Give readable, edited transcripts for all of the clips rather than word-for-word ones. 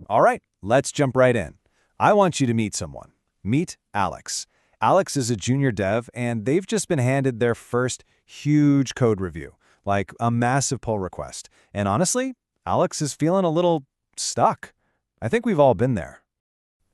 All right, let's jump right in. I want you to meet someone. Meet Alex. Alex is a junior dev, and they've just been handed their first huge code review, like a massive pull request. And honestly, Alex is feeling a little stuck. I think we've all been there.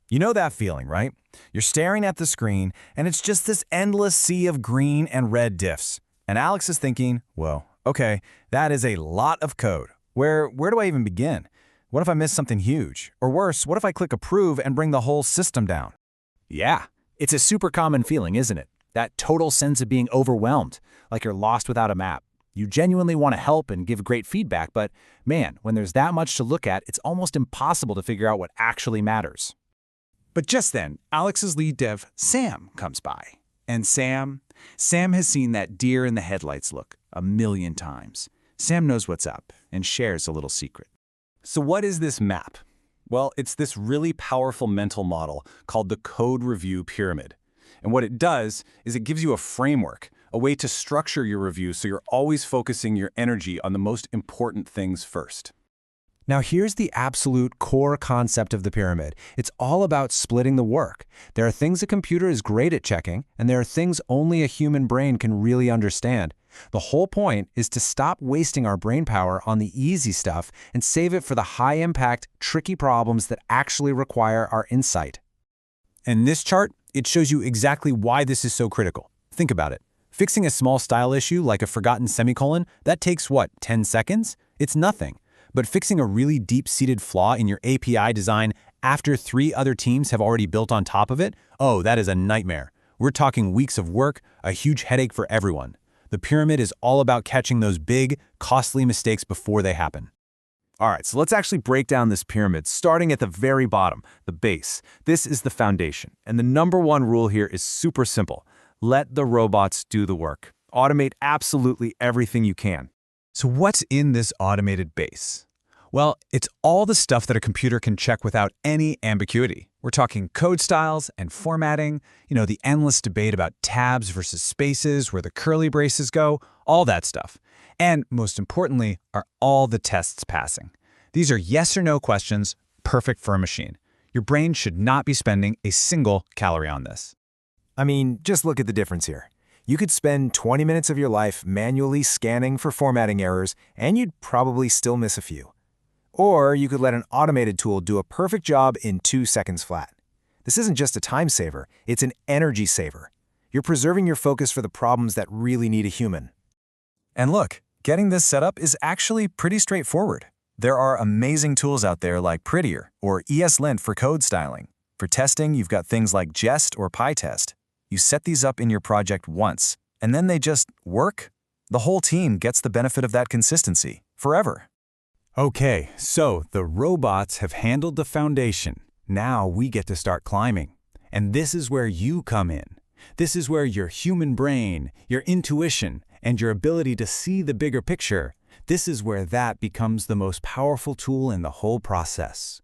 You know that feeling, right? You're staring at the screen, and it's just this endless sea of green and red diffs. And Alex is thinking, whoa, okay, that is a lot of code. Where do I even begin? What if I miss something huge? Or worse, what if I click approve and bring the whole system down? Yeah, it's a super common feeling, isn't it? That total sense of being overwhelmed, like you're lost without a map. You genuinely want to help and give great feedback, but man, when there's that much to look at, it's almost impossible to figure out what actually matters. But just then, Alex's lead dev, Sam, comes by. And Sam has seen that deer in the headlights look a million times. Sam knows what's up and shares a little secret. So what is this map? Well, it's this really powerful mental model called the code review pyramid. And what it does is it gives you a framework, a way to structure your review so you're always focusing your energy on the most important things first. Now here's the absolute core concept of the pyramid. It's all about splitting the work. There are things a computer is great at checking, and there are things only a human brain can really understand. The whole point is to stop wasting our brain power on the easy stuff and save it for the high-impact, tricky problems that actually require our insight. And this chart, it shows you exactly why this is so critical. Think about it. Fixing a small style issue like a forgotten semicolon, that takes what, 10 seconds? It's nothing. But fixing a really deep-seated flaw in your API design after 3 other teams have already built on top of it, oh, that is a nightmare. We're talking weeks of work, a huge headache for everyone. The pyramid is all about catching those big, costly mistakes before they happen. All right, so let's actually break down this pyramid, starting at the very bottom, the base. This is the foundation, and the #1 rule here is super simple. Let the robots do the work. Automate absolutely everything you can. So what's in this automated base? Well, it's all the stuff that a computer can check without any ambiguity. We're talking code styles and formatting, the endless debate about tabs versus spaces, where the curly braces go, all that stuff. And most importantly, are all the tests passing. These are yes or no questions, perfect for a machine. Your brain should not be spending a single calorie on this. I mean, just look at the difference here. You could spend 20 minutes of your life manually scanning for formatting errors, and you'd probably still miss a few. Or you could let an automated tool do a perfect job in 2 seconds flat. This isn't just a time saver, it's an energy saver. You're preserving your focus for the problems that really need a human. And look, getting this set up is actually pretty straightforward. There are amazing tools out there like Prettier or ESLint for code styling. For testing, you've got things like Jest or PyTest. You set these up in your project once, and then they just work. The whole team gets the benefit of that consistency, forever. Okay, so the robots have handled the foundation. Now we get to start climbing. And this is where you come in. This is where your human brain, your intuition, and your ability to see the bigger picture, this is where that becomes the most powerful tool in the whole process.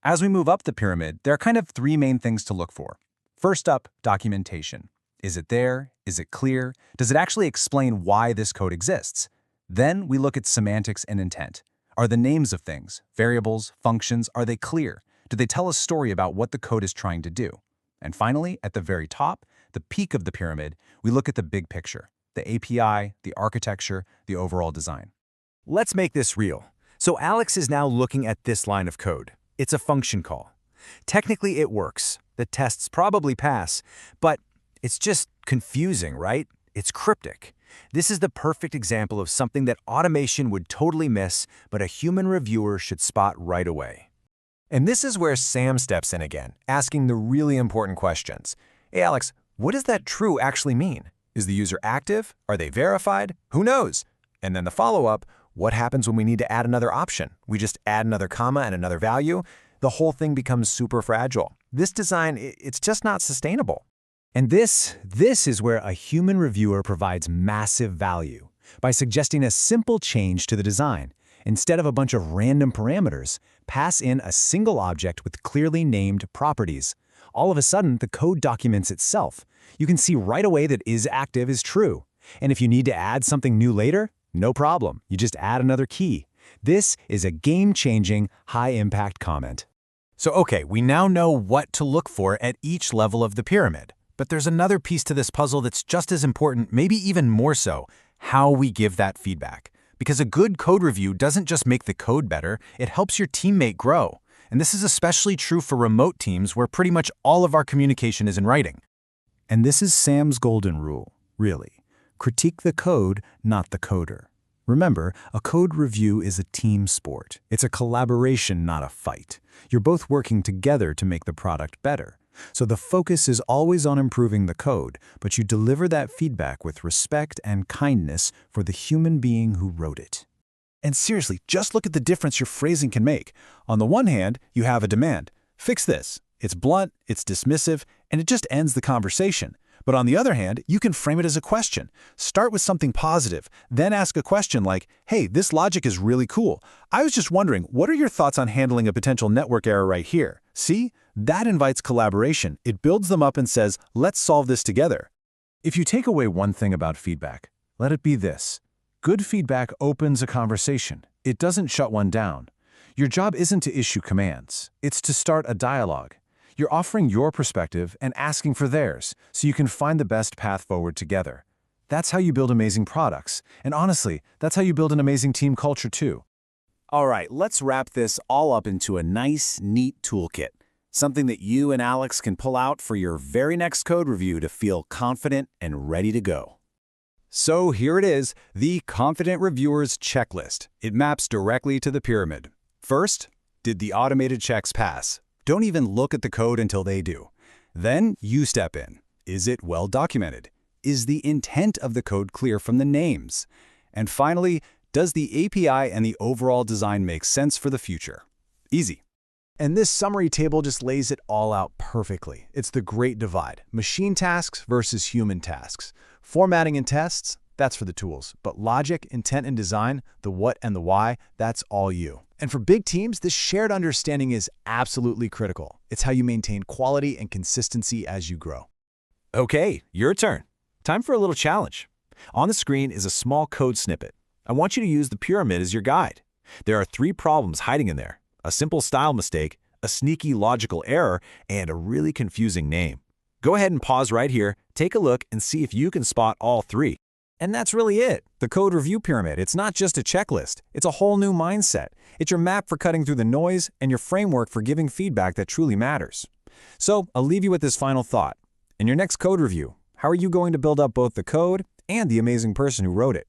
As we move up the pyramid, there are kind of 3 main things to look for. First up, documentation. Is it there? Is it clear? Does it actually explain why this code exists? Then we look at semantics and intent. Are the names of things, variables, functions, are they clear? Do they tell a story about what the code is trying to do? And finally, at the very top, the peak of the pyramid, we look at the big picture, the API, the architecture, the overall design. Let's make this real. So Alex is now looking at this line of code. It's a function call. Technically, it works. The tests probably pass, but it's just confusing, right? It's cryptic. This is the perfect example of something that automation would totally miss, but a human reviewer should spot right away. And this is where Sam steps in again, asking the really important questions. Hey, Alex, what does that true actually mean? Is the user active? Are they verified? Who knows? And then the follow-up, what happens when we need to add another option? We just add another comma and another value? The whole thing becomes super fragile. This design, it's just not sustainable. And this is where a human reviewer provides massive value. By suggesting a simple change to the design, instead of a bunch of random parameters, pass in a single object with clearly named properties. All of a sudden, the code documents itself. You can see right away that is active is true. And if you need to add something new later, no problem. You just add another key. This is a game-changing, high-impact comment. So okay, we now know what to look for at each level of the pyramid. But there's another piece to this puzzle that's just as important, maybe even more so, how we give that feedback. Because a good code review doesn't just make the code better, it helps your teammate grow. And this is especially true for remote teams where pretty much all of our communication is in writing. And this is Sam's golden rule, really. Critique the code, not the coder. Remember, a code review is a team sport. It's a collaboration, not a fight. You're both working together to make the product better. So the focus is always on improving the code, but you deliver that feedback with respect and kindness for the human being who wrote it. And seriously, just look at the difference your phrasing can make. On the one hand, you have a demand. Fix this. It's blunt, it's dismissive, and it just ends the conversation. But on the other hand, you can frame it as a question. Start with something positive, then ask a question like, hey, this logic is really cool. I was just wondering, what are your thoughts on handling a potential network error right here? See? That invites collaboration. It builds them up and says, let's solve this together. If you take away one thing about feedback, let it be this. Good feedback opens a conversation. It doesn't shut one down. Your job isn't to issue commands. It's to start a dialogue. You're offering your perspective and asking for theirs, so you can find the best path forward together. That's how you build amazing products. And honestly, that's how you build an amazing team culture too. All right, let's wrap this all up into a nice, neat toolkit. Something that you and Alex can pull out for your very next code review to feel confident and ready to go. So here it is, the Confident Reviewer's Checklist. It maps directly to the pyramid. First, did the automated checks pass? Don't even look at the code until they do. Then you step in. Is it well documented? Is the intent of the code clear from the names? And finally, does the API and the overall design make sense for the future? Easy. And this summary table just lays it all out perfectly. It's the great divide. Machine tasks versus human tasks. Formatting and tests, that's for the tools. But logic, intent, and design, the what and the why, that's all you. And for big teams, this shared understanding is absolutely critical. It's how you maintain quality and consistency as you grow. Okay, your turn. Time for a little challenge. On the screen is a small code snippet. I want you to use the pyramid as your guide. There are 3 problems hiding in there: a simple style mistake, a sneaky logical error, and a really confusing name. Go ahead and pause right here, take a look, and see if you can spot all 3. And that's really it. The code review pyramid, it's not just a checklist. It's a whole new mindset. It's your map for cutting through the noise and your framework for giving feedback that truly matters. So I'll leave you with this final thought. In your next code review, how are you going to build up both the code and the amazing person who wrote it?